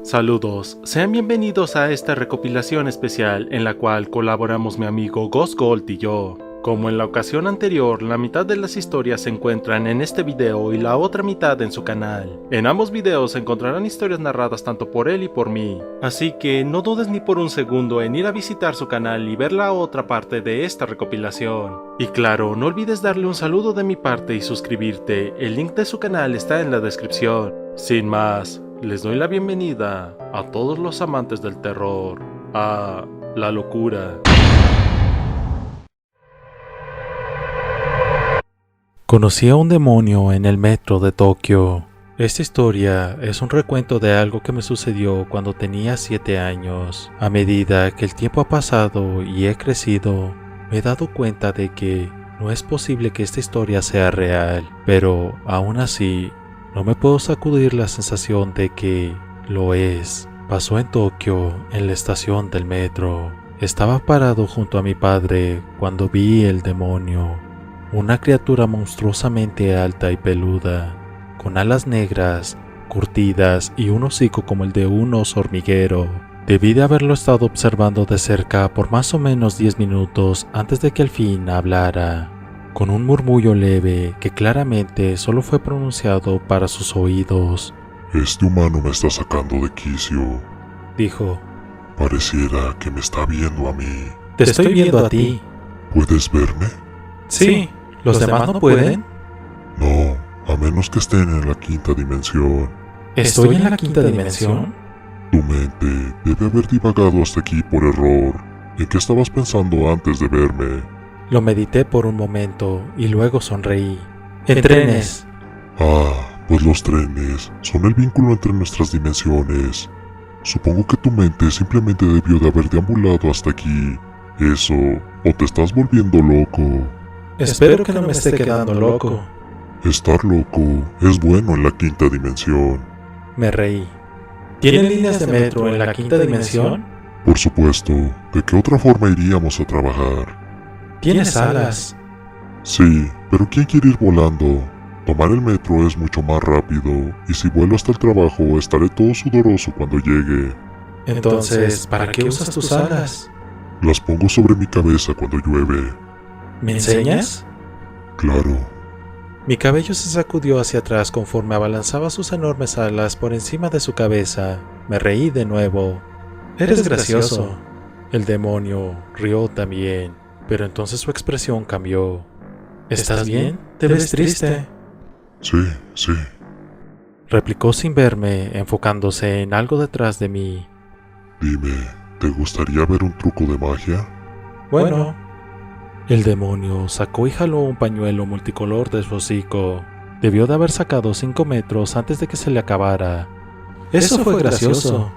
Saludos, sean bienvenidos a esta recopilación especial en la cual colaboramos mi amigo Ghost Gold y yo. Como en la ocasión anterior, la mitad de las historias se encuentran en este video y la otra mitad en su canal. En ambos videos encontrarán historias narradas tanto por él y por mí, así que no dudes ni por un segundo en ir a visitar su canal y ver la otra parte de esta recopilación. Y claro, no olvides darle un saludo de mi parte y suscribirte, el link de su canal está en la descripción. Sin más, les doy la bienvenida a todos los amantes del terror, a la locura. Conocí a un demonio en el metro de Tokio. Esta historia es un recuento de algo que me sucedió cuando tenía 7 años. A medida que el tiempo ha pasado y he crecido, me he dado cuenta de que no es posible que esta historia sea real, pero aún así, no me puedo sacudir la sensación de que lo es. Pasó en Tokio, en la estación del metro. Estaba parado junto a mi padre cuando vi el demonio. Una criatura monstruosamente alta y peluda, con alas negras, curtidas y un hocico como el de un oso hormiguero. Debí de haberlo estado observando de cerca por más o menos 10 minutos antes de que al fin hablara, con un murmullo leve que claramente solo fue pronunciado para sus oídos. Este humano me está sacando de quicio, dijo. Pareciera que me está viendo a mí. Te estoy viendo a ti. ¿Puedes verme? Sí, ¿los demás no pueden? No, a menos que estén en la quinta dimensión. ¿Estoy en la quinta dimensión? Tu mente debe haber divagado hasta aquí por error. ¿En qué estabas pensando antes de verme? Lo medité por un momento y luego sonreí. ¡En trenes! Ah, pues los trenes son el vínculo entre nuestras dimensiones. Supongo que tu mente simplemente debió de haber deambulado hasta aquí. Eso, o te estás volviendo loco. Espero que no me esté quedando loco. Estar loco es bueno en la quinta dimensión. Me reí. ¿Tienen líneas de metro en la quinta dimensión? Por supuesto, ¿de qué otra forma iríamos a trabajar? ¿Tienes alas? Sí, pero ¿quién quiere ir volando? Tomar el metro es mucho más rápido, y si vuelo hasta el trabajo estaré todo sudoroso cuando llegue. Entonces, ¿para qué usas tus alas? Las pongo sobre mi cabeza cuando llueve. ¿Me enseñas? Claro. Mi cabello se sacudió hacia atrás conforme abalanzaba sus enormes alas por encima de su cabeza. Me reí de nuevo. Eres gracioso. El demonio rió también, pero entonces su expresión cambió. ¿Estás bien? ¿Te ves triste? Sí. Replicó sin verme, enfocándose en algo detrás de mí. Dime, ¿te gustaría ver un truco de magia? Bueno. El demonio sacó y jaló un pañuelo multicolor de su hocico. Debió de haber sacado 5 metros antes de que se le acabara. Eso fue gracioso.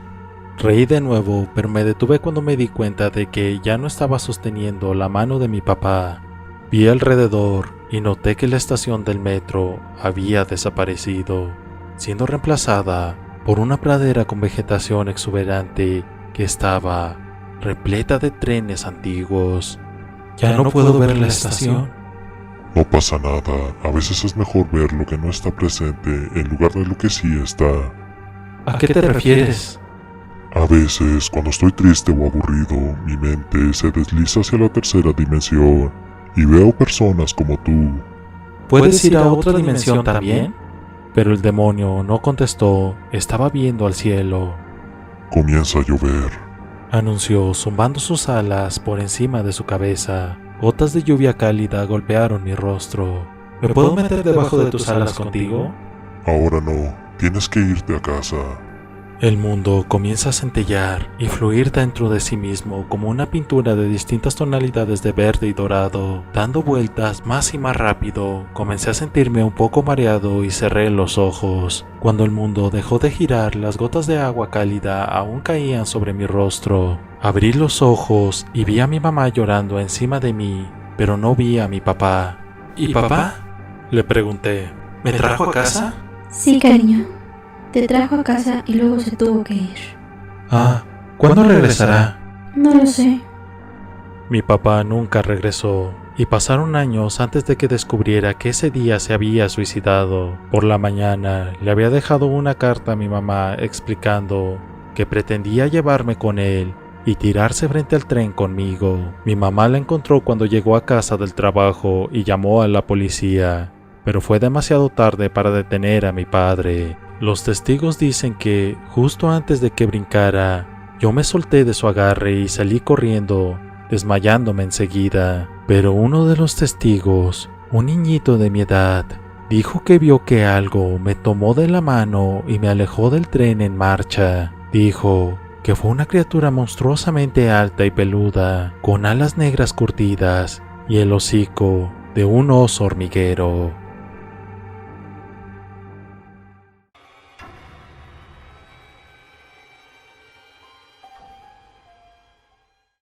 Reí de nuevo, pero me detuve cuando me di cuenta de que ya no estaba sosteniendo la mano de mi papá. Vi alrededor y noté que la estación del metro había desaparecido, siendo reemplazada por una pradera con vegetación exuberante que estaba repleta de trenes antiguos. Ya no puedo ver la estación. No pasa nada, a veces es mejor ver lo que no está presente en lugar de lo que sí está. ¿A qué te refieres? A veces, cuando estoy triste o aburrido, mi mente se desliza hacia la tercera dimensión y veo personas como tú. ¿Puedes ir a otra dimensión también? Pero el demonio no contestó, estaba viendo al cielo. Comienza a llover, anunció zumbando sus alas por encima de su cabeza. Gotas de lluvia cálida golpearon mi rostro. ¿Me puedo meter debajo de tus alas contigo? Ahora no, tienes que irte a casa. El mundo comienza a centellar y fluir dentro de sí mismo como una pintura de distintas tonalidades de verde y dorado. Dando vueltas más y más rápido, comencé a sentirme un poco mareado y cerré los ojos. Cuando el mundo dejó de girar, las gotas de agua cálida aún caían sobre mi rostro. Abrí los ojos y vi a mi mamá llorando encima de mí, pero no vi a mi papá. ¿Y papá? Le pregunté. ¿Me trajo a casa? Sí, cariño. Te trajo a casa y luego se tuvo que ir. Ah, ¿cuándo regresará? No lo sé. Mi papá nunca regresó y pasaron años antes de que descubriera que ese día se había suicidado. Por la mañana le había dejado una carta a mi mamá explicando que pretendía llevarme con él y tirarse frente al tren conmigo. Mi mamá la encontró cuando llegó a casa del trabajo y llamó a la policía, pero fue demasiado tarde para detener a mi padre. Los testigos dicen que, justo antes de que brincara, yo me solté de su agarre y salí corriendo, desmayándome enseguida. Pero uno de los testigos, un niñito de mi edad, dijo que vio que algo me tomó de la mano y me alejó del tren en marcha. Dijo que fue una criatura monstruosamente alta y peluda, con alas negras curtidas y el hocico de un oso hormiguero.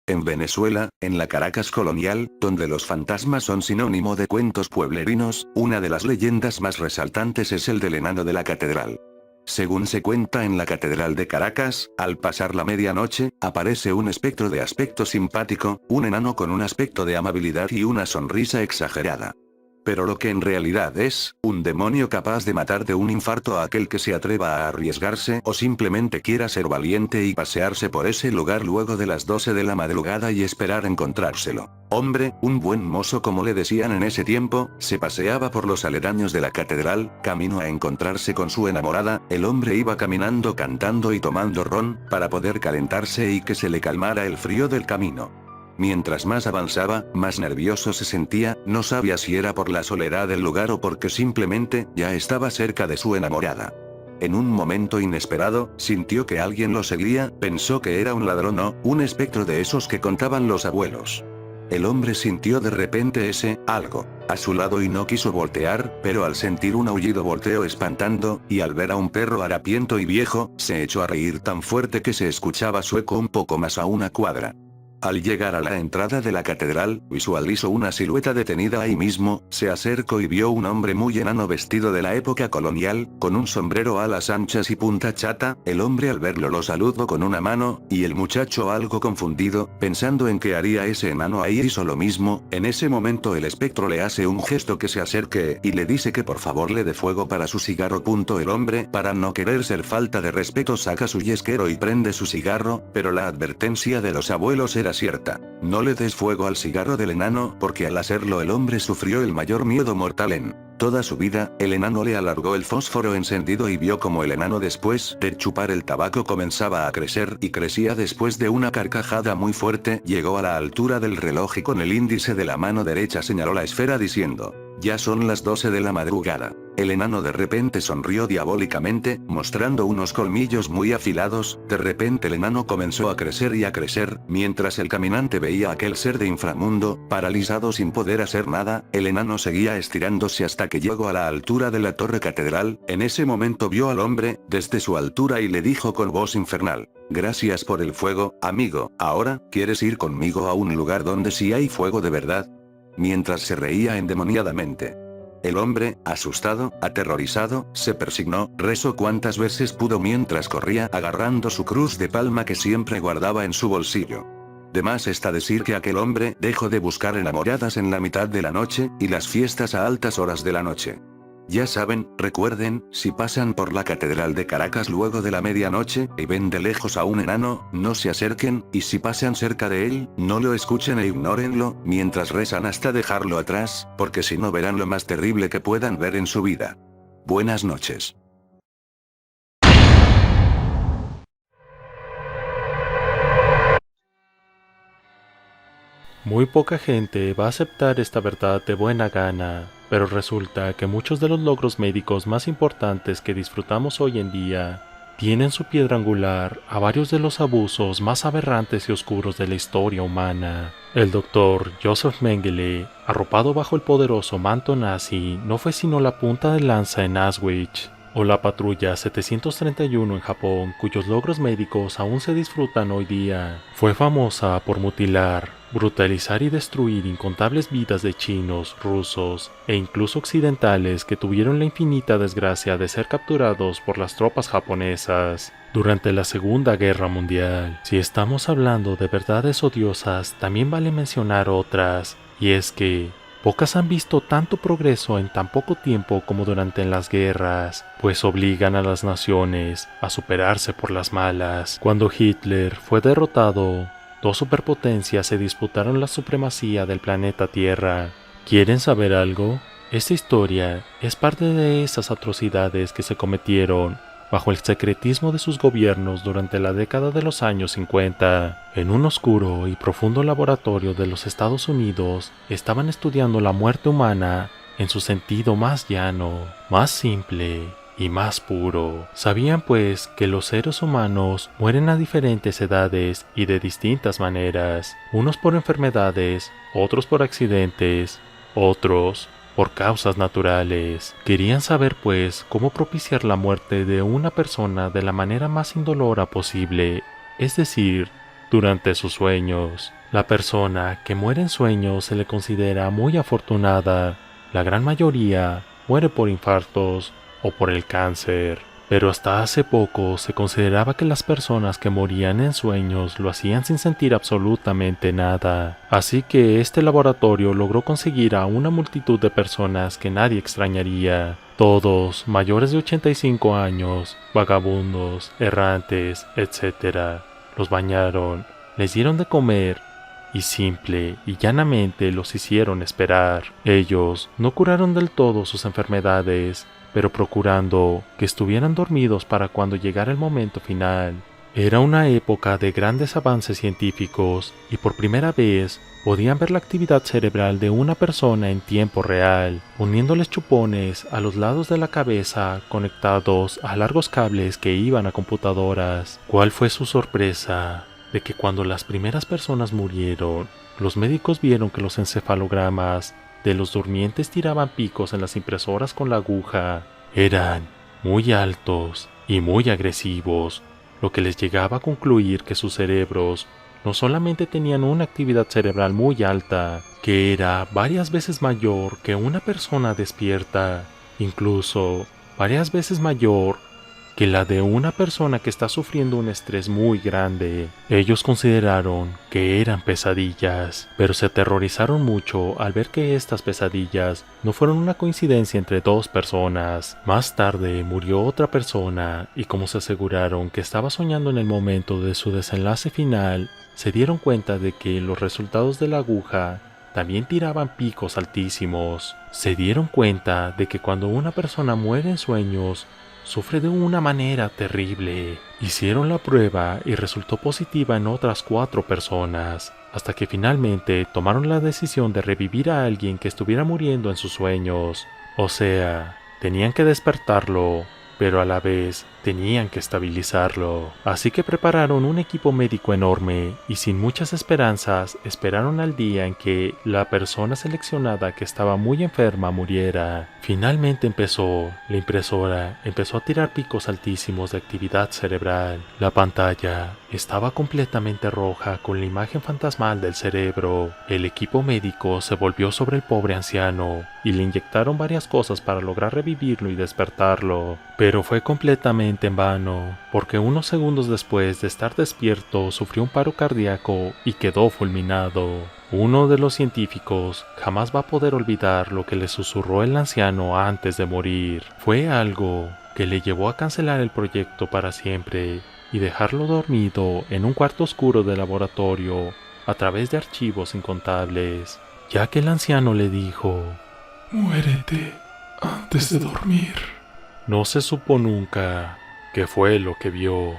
En Venezuela, en la Caracas colonial, donde los fantasmas son sinónimo de cuentos pueblerinos, una de las leyendas más resaltantes es el del enano de la catedral. Según se cuenta en la Catedral de Caracas, al pasar la medianoche, aparece un espectro de aspecto simpático, un enano con un aspecto de amabilidad y una sonrisa exagerada. Pero lo que en realidad es, un demonio capaz de matar de un infarto a aquel que se atreva a arriesgarse o simplemente quiera ser valiente y pasearse por ese lugar luego de las 12 de la madrugada y esperar encontrárselo. Hombre, un buen mozo como le decían en ese tiempo, se paseaba por los aledaños de la catedral, camino a encontrarse con su enamorada. El hombre iba caminando cantando y tomando ron, para poder calentarse y que se le calmara el frío del camino. Mientras más avanzaba, más nervioso se sentía, no sabía si era por la soledad del lugar o porque simplemente, ya estaba cerca de su enamorada. En un momento inesperado, sintió que alguien lo seguía, pensó que era un ladrón o, un espectro de esos que contaban los abuelos. El hombre sintió de repente ese, algo, a su lado y no quiso voltear, pero al sentir un aullido volteó espantando, y al ver a un perro harapiento y viejo, se echó a reír tan fuerte que se escuchaba su eco un poco más a una cuadra. Al llegar a la entrada de la catedral, visualizó una silueta detenida ahí mismo, se acercó y vio un hombre muy enano vestido de la época colonial, con un sombrero alas anchas y punta chata. El hombre al verlo lo saludó con una mano, y el muchacho algo confundido, pensando en qué haría ese enano ahí hizo lo mismo. En ese momento el espectro le hace un gesto que se acerque, y le dice que por favor le dé fuego para su cigarro. El hombre, para no querer ser falta de respeto, saca su yesquero y prende su cigarro, pero la advertencia de los abuelos era cierta. No le des fuego al cigarro del enano, porque al hacerlo el hombre sufrió el mayor miedo mortal en toda su vida. El enano le alargó el fósforo encendido y vio como el enano después de chupar el tabaco comenzaba a crecer y crecía. Después de una carcajada muy fuerte, llegó a la altura del reloj y con el índice de la mano derecha señaló la esfera diciendo: ya son las 12 de la madrugada. El enano de repente sonrió diabólicamente, mostrando unos colmillos muy afilados. De repente el enano comenzó a crecer y a crecer, mientras el caminante veía a aquel ser de inframundo, paralizado sin poder hacer nada. El enano seguía estirándose hasta que llegó a la altura de la torre catedral. En ese momento vio al hombre, desde su altura, y le dijo con voz infernal: gracias por el fuego, amigo. Ahora, ¿quieres ir conmigo a un lugar donde sí hay fuego de verdad? Mientras se reía endemoniadamente. El hombre, asustado, aterrorizado, se persignó, rezó cuantas veces pudo mientras corría agarrando su cruz de palma que siempre guardaba en su bolsillo. De más está decir que aquel hombre dejó de buscar enamoradas en la mitad de la noche, y las fiestas a altas horas de la noche. Ya saben, recuerden, si pasan por la Catedral de Caracas luego de la medianoche, y ven de lejos a un enano, no se acerquen, y si pasan cerca de él, no lo escuchen e ignórenlo, mientras rezan hasta dejarlo atrás, porque si no verán lo más terrible que puedan ver en su vida. Buenas noches. Muy poca gente va a aceptar esta verdad de buena gana, pero resulta que muchos de los logros médicos más importantes que disfrutamos hoy en día tienen su piedra angular a varios de los abusos más aberrantes y oscuros de la historia humana. El doctor Joseph Mengele, arropado bajo el poderoso manto nazi, no fue sino la punta de lanza en Auschwitz, o la patrulla 731 en Japón, cuyos logros médicos aún se disfrutan hoy día. Fue famosa por mutilar, brutalizar y destruir incontables vidas de chinos, rusos e incluso occidentales que tuvieron la infinita desgracia de ser capturados por las tropas japonesas durante la Segunda Guerra Mundial. Si estamos hablando de verdades odiosas, también vale mencionar otras, y es que Pocas han visto tanto progreso en tan poco tiempo como durante las guerras, pues obligan a las naciones a superarse por las malas. Cuando Hitler fue derrotado, dos superpotencias se disputaron la supremacía del planeta Tierra. ¿Quieren saber algo? Esta historia es parte de esas atrocidades que se cometieron bajo el secretismo de sus gobiernos durante la década de los años 50. En un oscuro y profundo laboratorio de los Estados Unidos estaban estudiando la muerte humana en su sentido más llano, más simple y más puro. Sabían pues que los seres humanos mueren a diferentes edades y de distintas maneras, unos por enfermedades, otros por accidentes, otros por causas naturales. Querían saber pues cómo propiciar la muerte de una persona de la manera más indolora posible, es decir, durante sus sueños. La persona que muere en sueños se le considera muy afortunada. La gran mayoría muere por infartos o por el cáncer. Pero hasta hace poco se consideraba que las personas que morían en sueños lo hacían sin sentir absolutamente nada. Así que este laboratorio logró conseguir a una multitud de personas que nadie extrañaría. Todos mayores de 85 años, vagabundos, errantes, etc. Los bañaron, les dieron de comer y simple y llanamente los hicieron esperar. Ellos no curaron del todo sus enfermedades, pero procurando que estuvieran dormidos para cuando llegara el momento final. Era una época de grandes avances científicos y por primera vez podían ver la actividad cerebral de una persona en tiempo real, poniéndoles chupones a los lados de la cabeza conectados a largos cables que iban a computadoras. ¿Cuál fue su sorpresa? De que cuando las primeras personas murieron, los médicos vieron que los encefalogramas de los durmientes tiraban picos en las impresoras con la aguja. Eran muy altos y muy agresivos, lo que les llegaba a concluir que sus cerebros no solamente tenían una actividad cerebral muy alta, que era varias veces mayor que una persona despierta, incluso varias veces mayor que la de una persona que está sufriendo un estrés muy grande. Ellos consideraron que eran pesadillas, pero se aterrorizaron mucho al ver que estas pesadillas no fueron una coincidencia entre dos personas. Más tarde murió otra persona y como se aseguraron que estaba soñando en el momento de su desenlace final, se dieron cuenta de que los resultados de la aguja también tiraban picos altísimos. Se dieron cuenta de que cuando una persona muere en sueños, sufre de una manera terrible. Hicieron la prueba y resultó positiva en otras 4 personas, hasta que finalmente tomaron la decisión de revivir a alguien que estuviera muriendo en sus sueños. O sea, tenían que despertarlo, pero a la vez tenían que estabilizarlo. Así que prepararon un equipo médico enorme y sin muchas esperanzas esperaron al día en que la persona seleccionada que estaba muy enferma muriera. Finalmente la impresora empezó a tirar picos altísimos de actividad cerebral. La pantalla estaba completamente roja con la imagen fantasmal del cerebro. El equipo médico se volvió sobre el pobre anciano y le inyectaron varias cosas para lograr revivirlo y despertarlo, pero fue completamente en vano, porque unos segundos después de estar despierto sufrió un paro cardíaco y quedó fulminado. Uno de los científicos jamás va a poder olvidar lo que le susurró el anciano antes de morir. Fue algo que le llevó a cancelar el proyecto para siempre y dejarlo dormido en un cuarto oscuro de laboratorio a través de archivos incontables, ya que el anciano le dijo: «Muérete antes de dormir». No se supo nunca qué fue lo que vio.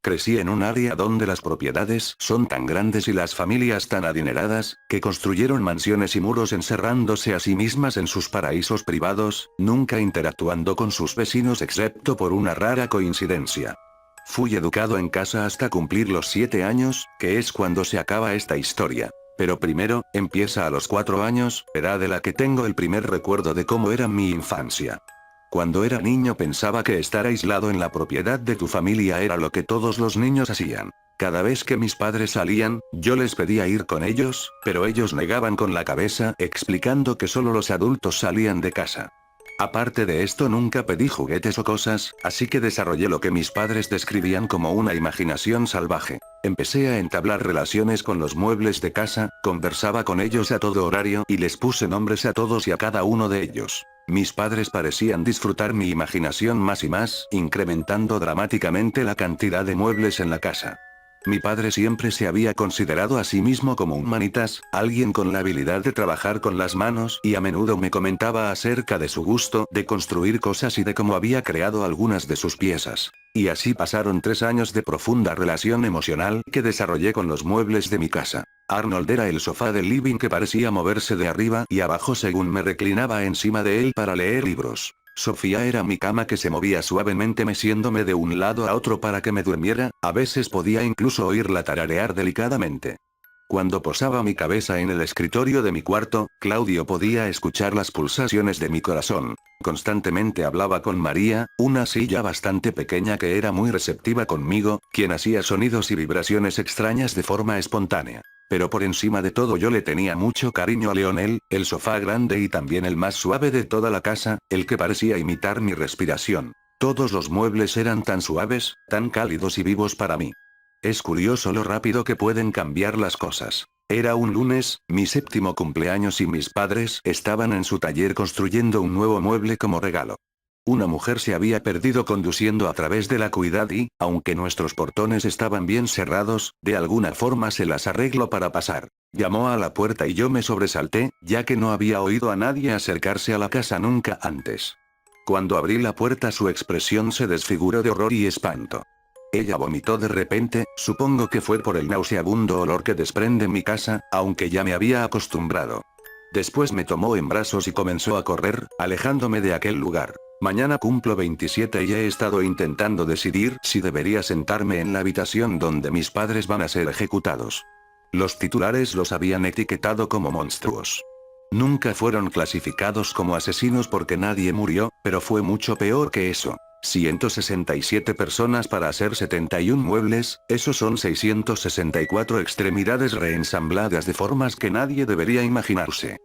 Crecí en un área donde las propiedades son tan grandes y las familias tan adineradas, que construyeron mansiones y muros encerrándose a sí mismas en sus paraísos privados, nunca interactuando con sus vecinos excepto por una rara coincidencia. Fui educado en casa hasta cumplir los 7 años, que es cuando se acaba esta historia. Pero primero, empieza a los 4 años, edad de la que tengo el primer recuerdo de cómo era mi infancia. Cuando era niño pensaba que estar aislado en la propiedad de tu familia era lo que todos los niños hacían. Cada vez que mis padres salían, yo les pedía ir con ellos, pero ellos negaban con la cabeza, explicando que solo los adultos salían de casa. Aparte de esto nunca pedí juguetes o cosas, así que desarrollé lo que mis padres describían como una imaginación salvaje. Empecé a entablar relaciones con los muebles de casa, conversaba con ellos a todo horario y les puse nombres a todos y a cada uno de ellos. Mis padres parecían disfrutar mi imaginación más y más, incrementando dramáticamente la cantidad de muebles en la casa. Mi padre siempre se había considerado a sí mismo como un manitas, alguien con la habilidad de trabajar con las manos, y a menudo me comentaba acerca de su gusto de construir cosas y de cómo había creado algunas de sus piezas. Y así pasaron 3 años de profunda relación emocional que desarrollé con los muebles de mi casa. Arnold era el sofá del living que parecía moverse de arriba y abajo según me reclinaba encima de él para leer libros. Sofía era mi cama que se movía suavemente meciéndome de un lado a otro para que me durmiera, a veces podía incluso oírla tararear delicadamente. Cuando posaba mi cabeza en el escritorio de mi cuarto, Claudio podía escuchar las pulsaciones de mi corazón. Constantemente hablaba con María, una silla bastante pequeña que era muy receptiva conmigo, quien hacía sonidos y vibraciones extrañas de forma espontánea. Pero por encima de todo yo le tenía mucho cariño a Leonel, el sofá grande y también el más suave de toda la casa, el que parecía imitar mi respiración. Todos los muebles eran tan suaves, tan cálidos y vivos para mí. Es curioso lo rápido que pueden cambiar las cosas. Era un lunes, mi 7º cumpleaños y mis padres estaban en su taller construyendo un nuevo mueble como regalo. Una mujer se había perdido conduciendo a través de la acuidad y, aunque nuestros portones estaban bien cerrados, de alguna forma se las arregló para pasar. Llamó a la puerta y yo me sobresalté, ya que no había oído a nadie acercarse a la casa nunca antes. Cuando abrí la puerta su expresión se desfiguró de horror y espanto. Ella vomitó de repente, supongo que fue por el nauseabundo olor que desprende mi casa, aunque ya me había acostumbrado. Después me tomó en brazos y comenzó a correr, alejándome de aquel lugar. Mañana cumplo 27 y he estado intentando decidir si debería sentarme en la habitación donde mis padres van a ser ejecutados. Los titulares los habían etiquetado como monstruos. Nunca fueron clasificados como asesinos porque nadie murió, pero fue mucho peor que eso. 167 personas para hacer 71 muebles, esos son 664 extremidades reensambladas de formas que nadie debería imaginarse.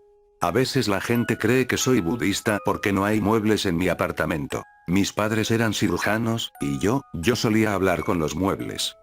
A veces la gente cree que soy budista porque no hay muebles en mi apartamento. Mis padres eran cirujanos, y yo solía hablar con los muebles.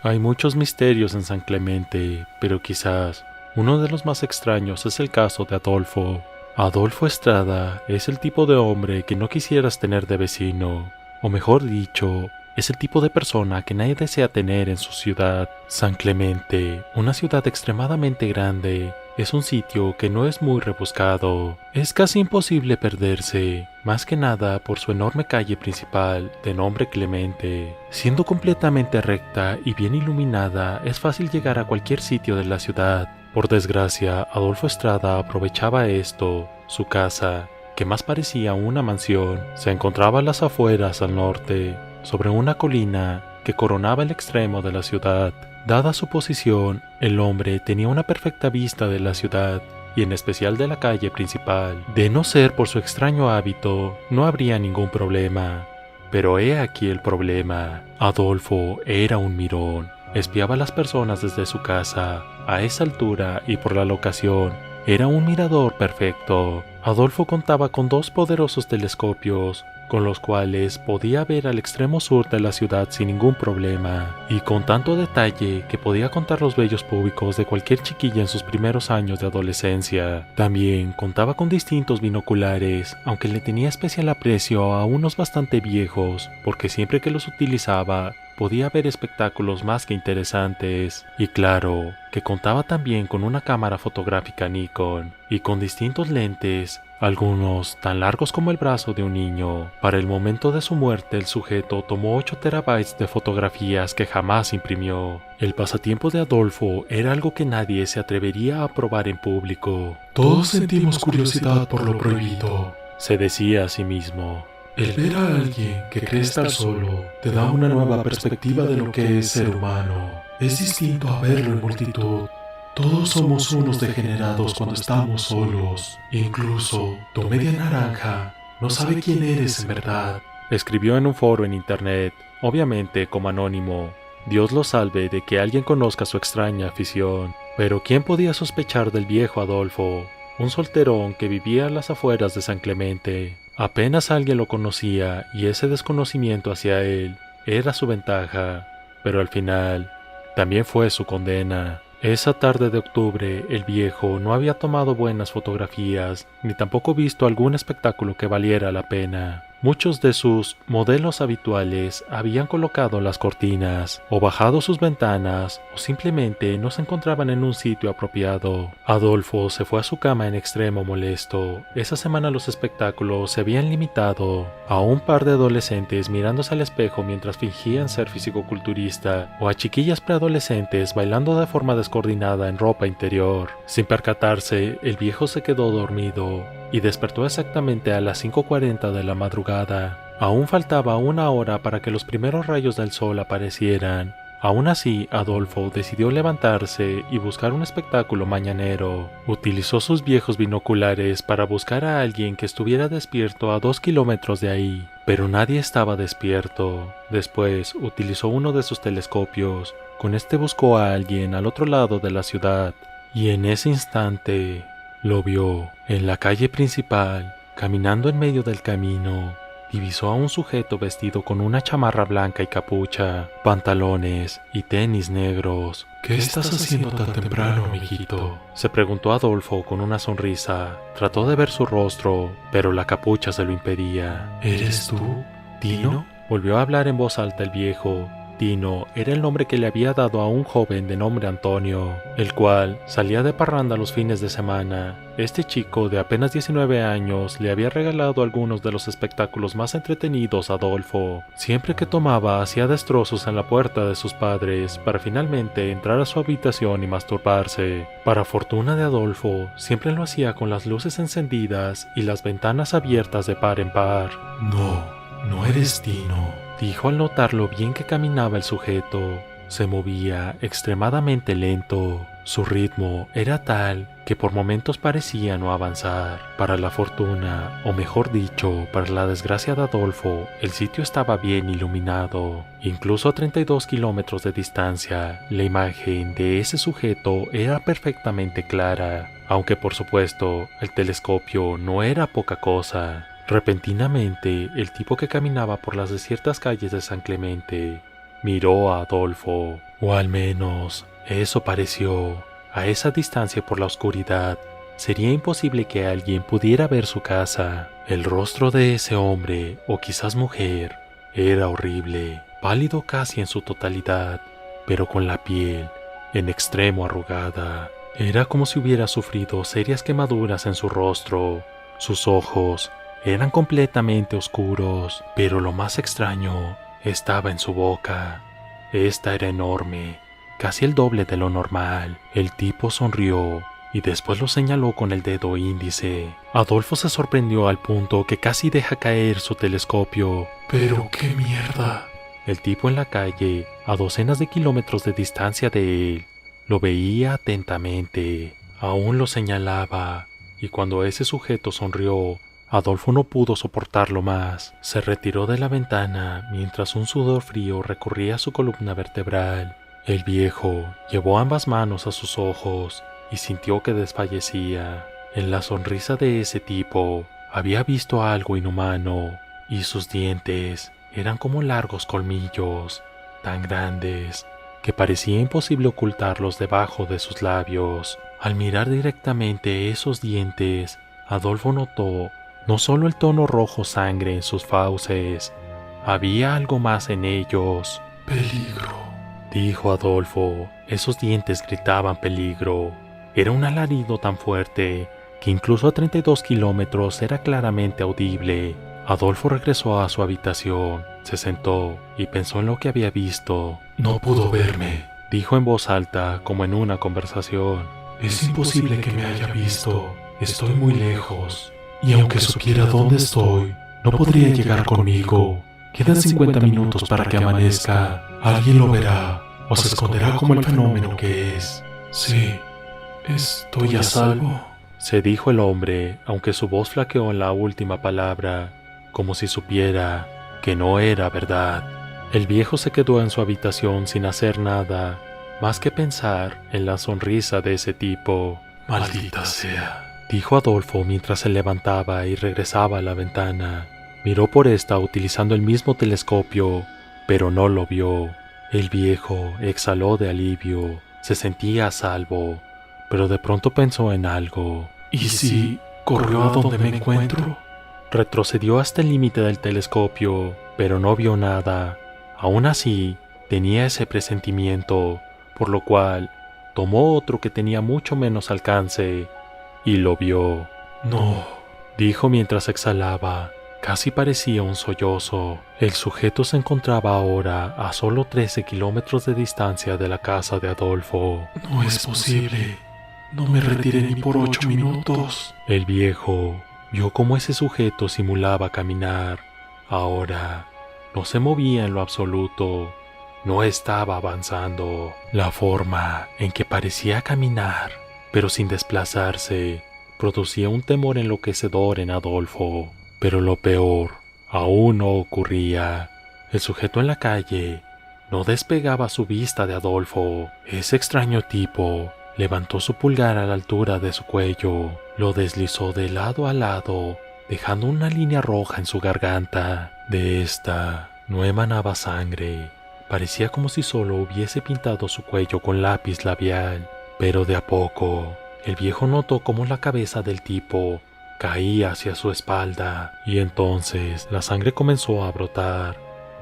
Hay muchos misterios en San Clemente, pero quizás uno de los más extraños es el caso de Adolfo. Adolfo Estrada es el tipo de hombre que no quisieras tener de vecino, o mejor dicho, es el tipo de persona que nadie desea tener en su ciudad. San Clemente, una ciudad extremadamente grande, es un sitio que no es muy rebuscado. Es casi imposible perderse, más que nada por su enorme calle principal, de nombre Clemente. Siendo completamente recta y bien iluminada, es fácil llegar a cualquier sitio de la ciudad. Por desgracia, Adolfo Estrada aprovechaba esto. Su casa, que más parecía una mansión, se encontraba a las afueras al norte, sobre una colina que coronaba el extremo de la ciudad. Dada su posición, el hombre tenía una perfecta vista de la ciudad, y en especial de la calle principal. De no ser por su extraño hábito, no habría ningún problema. Pero he aquí el problema. Adolfo era un mirón. Espiaba a las personas desde su casa. A esa altura y por la locación, era un mirador perfecto. Adolfo contaba con 2 poderosos telescopios, con los cuales podía ver al extremo sur de la ciudad sin ningún problema, y con tanto detalle que podía contar los vellos públicos de cualquier chiquilla en sus primeros años de adolescencia. También contaba con distintos binoculares, aunque le tenía especial aprecio a unos bastante viejos, porque siempre que los utilizaba, podía ver espectáculos más que interesantes. Y claro, que contaba también con una cámara fotográfica Nikon, y con distintos lentes, algunos tan largos como el brazo de un niño. Para el momento de su muerte, el sujeto tomó 8 terabytes de fotografías que jamás imprimió. El pasatiempo de Adolfo era algo que nadie se atrevería a probar en público. Todos sentimos curiosidad por lo prohibido, se decía a sí mismo. El ver a alguien que cree estar solo te da una nueva perspectiva de lo que es ser humano. Es distinto a verlo en multitud. Todos somos unos degenerados cuando estamos solos. Incluso tu media naranja no sabe quién eres en verdad. Escribió en un foro en internet, obviamente como anónimo. Dios lo salve de que alguien conozca su extraña afición. Pero ¿quién podía sospechar del viejo Adolfo? Un solterón que vivía a las afueras de San Clemente. Apenas alguien lo conocía y ese desconocimiento hacia él era su ventaja, pero al final también fue su condena. Esa tarde de octubre el viejo no había tomado buenas fotografías ni tampoco visto algún espectáculo que valiera la pena. Muchos de sus modelos habituales habían colocado las cortinas o bajado sus ventanas o simplemente no se encontraban en un sitio apropiado. Adolfo se fue a su cama en extremo molesto. Esa semana los espectáculos se habían limitado a un par de adolescentes mirándose al espejo mientras fingían ser fisicoculturista o a chiquillas preadolescentes bailando de forma descoordinada en ropa interior. Sin percatarse, el viejo se quedó dormido y despertó exactamente a las 5:40 de la madrugada. Aún faltaba una hora para que los primeros rayos del sol aparecieran. Aún así, Adolfo decidió levantarse y buscar un espectáculo mañanero. Utilizó sus viejos binoculares para buscar a alguien que estuviera despierto a 2 kilómetros de ahí, pero nadie estaba despierto. Después, utilizó uno de sus telescopios. Con este buscó a alguien al otro lado de la ciudad, y en ese instante lo vio. En la calle principal, caminando en medio del camino, divisó a un sujeto vestido con una chamarra blanca y capucha, pantalones y tenis negros. ¿Qué estás haciendo tan temprano, amiguito? Se preguntó Adolfo con una sonrisa. Trató de ver su rostro, pero la capucha se lo impedía. ¿Eres tú, Tino? Volvió a hablar en voz alta el viejo. Tino era el nombre que le había dado a un joven de nombre Antonio, el cual salía de parranda los fines de semana. Este chico de apenas 19 años le había regalado algunos de los espectáculos más entretenidos a Adolfo. Siempre que tomaba hacía destrozos en la puerta de sus padres para finalmente entrar a su habitación y masturbarse. Para fortuna de Adolfo, siempre lo hacía con las luces encendidas y las ventanas abiertas de par en par. No eres Tino, dijo al notar lo bien que caminaba el sujeto. Se movía extremadamente lento. Su ritmo era tal que por momentos parecía no avanzar. Para la fortuna, o mejor dicho, para la desgracia de Adolfo, el sitio estaba bien iluminado. Incluso a 32 kilómetros de distancia, la imagen de ese sujeto era perfectamente clara, aunque por supuesto, el telescopio no era poca cosa. Repentinamente, el tipo que caminaba por las desiertas calles de San Clemente miró a Adolfo, o al menos eso pareció. A esa distancia por la oscuridad, sería imposible que alguien pudiera ver su casa. El rostro de ese hombre, o quizás mujer, era horrible, pálido casi en su totalidad, pero con la piel en extremo arrugada. Era como si hubiera sufrido serias quemaduras en su rostro. Sus ojos eran completamente oscuros, pero lo más extraño estaba en su boca. Esta era enorme, casi el doble de lo normal. El tipo sonrió y después lo señaló con el dedo índice. Adolfo se sorprendió al punto que casi deja caer su telescopio. ¿Pero qué mierda? El tipo en la calle, a docenas de kilómetros de distancia de él, lo veía atentamente. Aún lo señalaba, y cuando ese sujeto sonrió, Adolfo no pudo soportarlo más. Se retiró de la ventana mientras un sudor frío recorría su columna vertebral. El viejo llevó ambas manos a sus ojos y sintió que desfallecía. En la sonrisa de ese tipo había visto algo inhumano, y sus dientes eran como largos colmillos, tan grandes que parecía imposible ocultarlos debajo de sus labios. Al mirar directamente esos dientes, Adolfo notó no solo el tono rojo sangre en sus fauces, había algo más en ellos. Peligro, dijo Adolfo. Esos dientes gritaban peligro. Era un alarido tan fuerte que incluso a 32 kilómetros era claramente audible. Adolfo regresó a su habitación, se sentó y pensó en lo que había visto. No pudo verme, dijo en voz alta como en una conversación. Es imposible que me haya visto. Estoy muy lejos. Y aunque supiera dónde estoy, no podría llegar conmigo. Quedan 50 minutos para que amanezca. Alguien lo verá o se esconderá como el fenómeno que es. Sí, estoy a salvo, se dijo el hombre, aunque su voz flaqueó en la última palabra, como si supiera que no era verdad. El viejo se quedó en su habitación sin hacer nada. más que pensar en la sonrisa de ese tipo. Maldita sea, Dijo Adolfo mientras se levantaba y regresaba a la ventana. Miró por esta utilizando el mismo telescopio, pero no lo vio. El viejo exhaló de alivio. Se sentía a salvo, pero de pronto pensó en algo. ¿y si corrió a donde me encuentro? Retrocedió hasta el límite del telescopio, pero no vio nada. Aún así, tenía ese presentimiento, por lo cual tomó otro que tenía mucho menos alcance y lo vio. No, Dijo mientras exhalaba. Casi parecía un sollozo. El sujeto se encontraba ahora a solo 13 kilómetros de distancia de la casa de Adolfo. no es posible. No me retiré ni por 8 minutos. El viejo vio cómo ese sujeto simulaba caminar. Ahora no se movía en lo absoluto. No estaba avanzando. La forma en que parecía caminar, pero sin desplazarse, producía un temor enloquecedor en Adolfo. Pero lo peor aún no ocurría. El sujeto en la calle no despegaba su vista de Adolfo. Ese extraño tipo levantó su pulgar a la altura de su cuello, lo deslizó de lado a lado, dejando una línea roja en su garganta. De esta no emanaba sangre. Parecía como si solo hubiese pintado su cuello con lápiz labial. Pero de a poco, el viejo notó cómo la cabeza del tipo caía hacia su espalda, y entonces la sangre comenzó a brotar.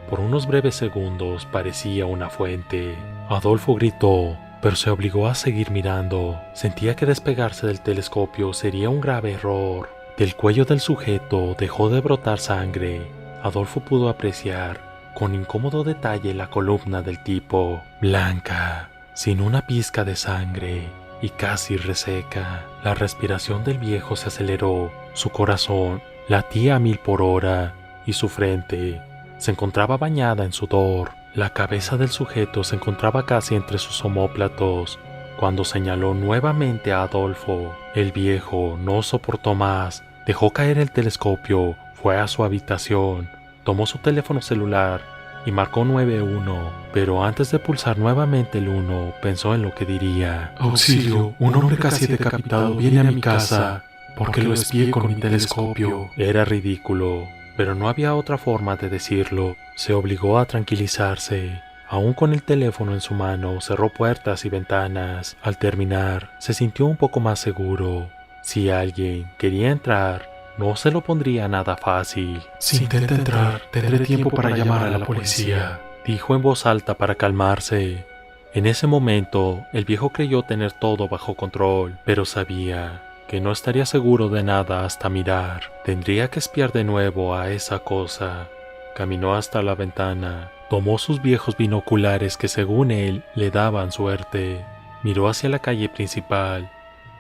Por unos breves segundos parecía una fuente. Adolfo gritó, pero se obligó a seguir mirando. Sentía que despegarse del telescopio sería un grave error. Del cuello del sujeto dejó de brotar sangre. Adolfo pudo apreciar con incómodo detalle la columna del tipo, blanca, sin una pizca de sangre y casi reseca. La respiración del viejo se aceleró, su corazón latía a 1000 por hora y su frente se encontraba bañada en sudor. La cabeza del sujeto se encontraba casi entre sus omóplatos cuando señaló nuevamente a Adolfo. El viejo no soportó más, dejó caer el telescopio, fue a su habitación, tomó su teléfono celular y marcó 91, pero antes de pulsar nuevamente el 1, pensó en lo que diría. Auxilio, un hombre casi decapitado viene a mi casa porque lo espié con mi telescopio. Era ridículo, pero no había otra forma de decirlo. Se obligó a tranquilizarse. Aún con el teléfono en su mano, cerró puertas y ventanas. Al terminar, se sintió un poco más seguro. Si alguien quería entrar, no se lo pondría nada fácil. Si intenta entrar, tendré tiempo para llamar a la policía, dijo en voz alta para calmarse. En ese momento, el viejo creyó tener todo bajo control, pero sabía que no estaría seguro de nada hasta mirar. Tendría que espiar de nuevo a esa cosa. Caminó hasta la ventana, tomó sus viejos binoculares que según él le daban suerte, miró hacia la calle principal.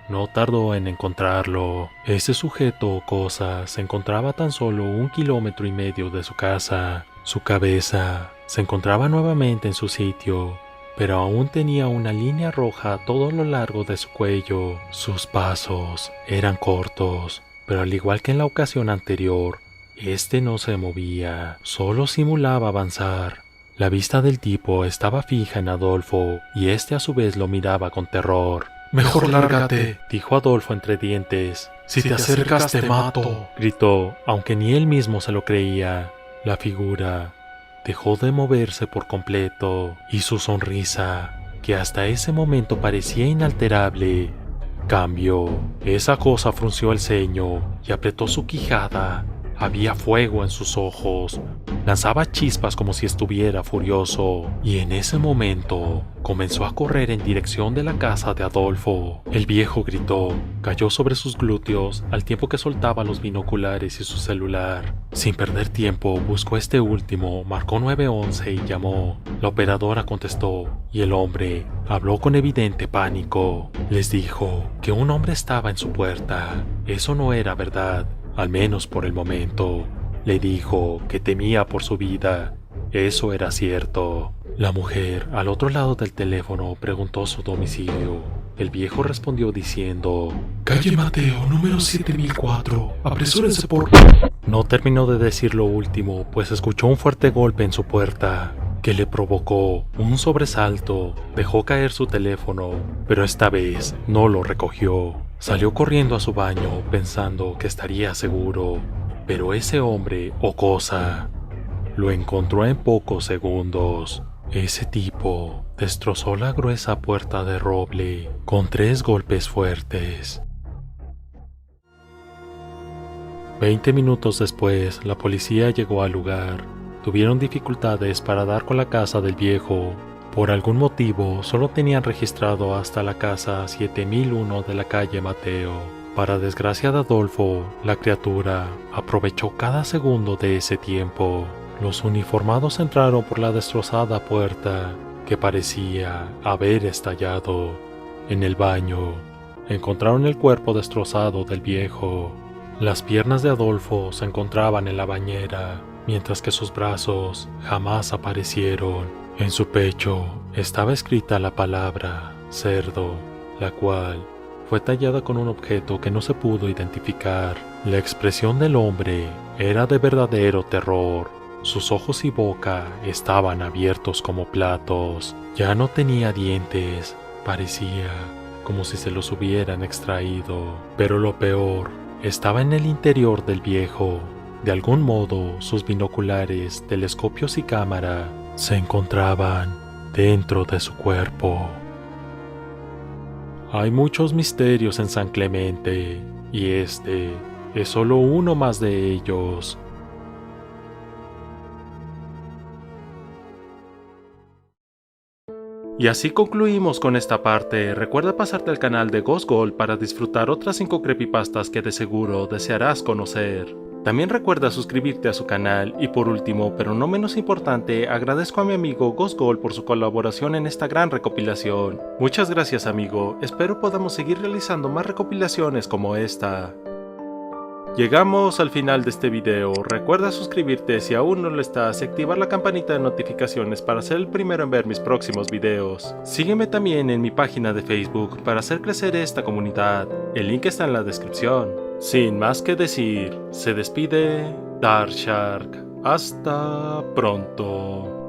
No tardó en encontrarlo. Ese sujeto o cosa se encontraba tan solo 1,5 kilómetros de su casa. Su cabeza se encontraba nuevamente en su sitio, pero aún tenía una línea roja a todo lo largo de su cuello. Sus pasos eran cortos, pero al igual que en la ocasión anterior, este no se movía, solo simulaba avanzar. La vista del tipo estaba fija en Adolfo y este a su vez lo miraba con terror. Mejor lárgate, dijo Adolfo entre dientes. Si te acercas te mato, gritó, aunque ni él mismo se lo creía. La figura dejó de moverse por completo y su sonrisa, que hasta ese momento parecía inalterable, cambió. Esa cosa frunció el ceño y apretó su quijada. Había fuego en sus ojos, lanzaba chispas como si estuviera furioso, y en ese momento comenzó a correr en dirección de la casa de Adolfo. El viejo gritó, cayó sobre sus glúteos al tiempo que soltaba los binoculares y su celular. Sin perder tiempo, buscó este último, marcó 911 y llamó. La operadora contestó, y el hombre habló con evidente pánico. Les dijo que un hombre estaba en su puerta. Eso no era verdad. Al menos por el momento. Le dijo que temía por su vida. Eso era cierto. La mujer, al otro lado del teléfono, preguntó su domicilio. El viejo respondió diciendo: calle Mateo, número 7004. Apresúrense por... No terminó de decir lo último, pues escuchó un fuerte golpe en su puerta. que le provocó un sobresalto. Dejó caer su teléfono, pero esta vez no lo recogió. Salió corriendo a su baño pensando que estaría seguro, pero ese hombre o cosa lo encontró en pocos segundos. Ese tipo destrozó la gruesa puerta de roble con 3 golpes fuertes. 20 minutos después, la policía llegó al lugar. Tuvieron dificultades para dar con la casa del viejo. Por algún motivo, solo tenían registrado hasta la casa 7001 de la calle Mateo. Para desgracia de Adolfo, la criatura aprovechó cada segundo de ese tiempo. Los uniformados entraron por la destrozada puerta, que parecía haber estallado. En el baño, encontraron el cuerpo destrozado del viejo. Las piernas de Adolfo se encontraban en la bañera, mientras que sus brazos jamás aparecieron. En su pecho estaba escrita la palabra cerdo, la cual fue tallada con un objeto que no se pudo identificar. La expresión del hombre era de verdadero terror. Sus ojos y boca estaban abiertos como platos. Ya no tenía dientes, parecía como si se los hubieran extraído. Pero lo peor estaba en el interior del viejo. De algún modo, sus binoculares, telescopios y cámara se encontraban dentro de su cuerpo. Hay muchos misterios en San Clemente, y este es solo uno más de ellos. Y así concluimos con esta parte. Recuerda pasarte al canal de Ghost Gold para disfrutar otras 5 creepypastas que de seguro desearás conocer. También recuerda suscribirte a su canal y por último, pero no menos importante, agradezco a mi amigo Ghost Gold por su colaboración en esta gran recopilación. Muchas gracias amigo, espero podamos seguir realizando más recopilaciones como esta. Llegamos al final de este video. Recuerda suscribirte si aún no lo estás y activar la campanita de notificaciones para ser el primero en ver mis próximos videos. Sígueme también en mi página de Facebook para hacer crecer esta comunidad. El link está en la descripción. Sin más que decir, se despide Dark Shark. Hasta pronto.